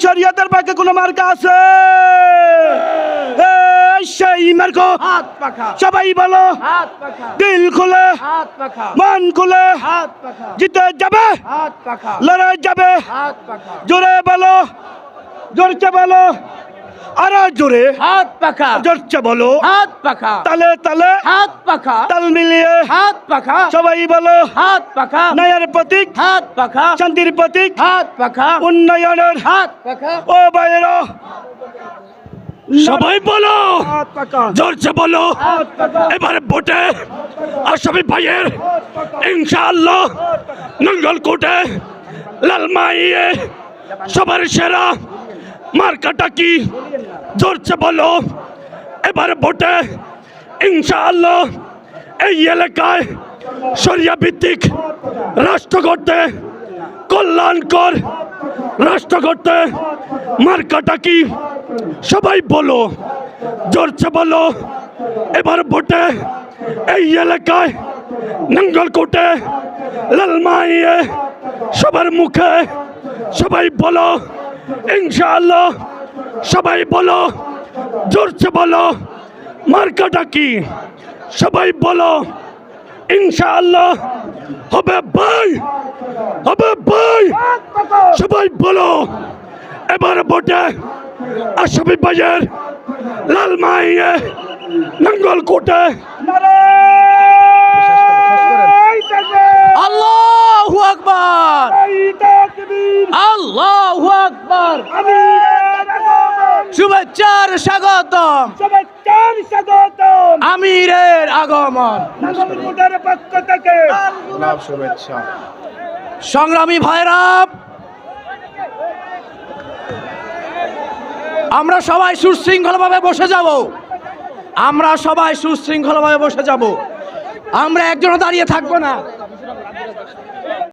শরীয়তের পক্ষে কোন মার্কা আছে? সেই মার্কা হাত পাখা, সবাই বলো, হাত পাখা, দিল খুলে হাত পাখা, মন খুলে হাত পাখা, জিতে যাবে, হাত পাখা, লড়াই যাবে। হাত পাখা, জোরে বলো, জোরছে বলো, আরো জোরে, হাত পাখা, জোরছে বলো, হাত পাখা, তালে তালে হাত পাখা, তাল মিলিয়ে হাত পাখা, সবাই বলো, হাত পাখা, ন্যায়ের প্রতীক, হাত পাখা, শান্তির প্রতীক, হাত পাখা, উন্নয়নের হাত পাখা, ও বাইরা সবাই বলো, হাত পাকা, জোরছে বলো, হাত পাকা, এবারে ভোটে আসামি ভাইয়ের ইনশাআল্লাহ নঙ্গলকোটে লালমাইয়ে সবার সেরা মার্কাটা কি? জোরছে বলো, এবারে ভোটে ইনশাআল্লাহ এই এলাকায় শরিয়া ভিত্তিক রাষ্ট্র করতে, কল্যাণকর রাষ্ট্র করতে মার্কাটা কি? সবাই বলো, জোরছে বলো, এবার ভোটে এই এলাকায় নঙ্গলকোটে লালমাইয়ে সবার মুখে সবাই বলো ইনশাআল্লাহ, সবাই বলো, জোরছে বলো, মার্কাটা কি? সবাই বলো ইনশাআল্লাহ হবে ভাই, হবে ভাই। সবাই বলো, এবার ভোটে আসামি ভাইয়ের লালমাইয়ে নঙ্গলকোটে নারায়ণ তাকবীর, আল্লাহু আকবার, তাকবীর, আল্লাহু আকবার। আমিরের আগমন, শুভেচ্ছার স্বাগতম, শুভেচ্ছার স্বাগতম, আমিরের আগমন। নগরকোটের পক্ষ থেকে সংগ্রামী ভাইরা, আমরা সবাই সুশৃঙ্খলভাবে বসে যাব, আমরা সবাই সুশৃঙ্খলভাবে বসে যাব, আমরা একজনও দাঁড়িয়ে থাকবো না।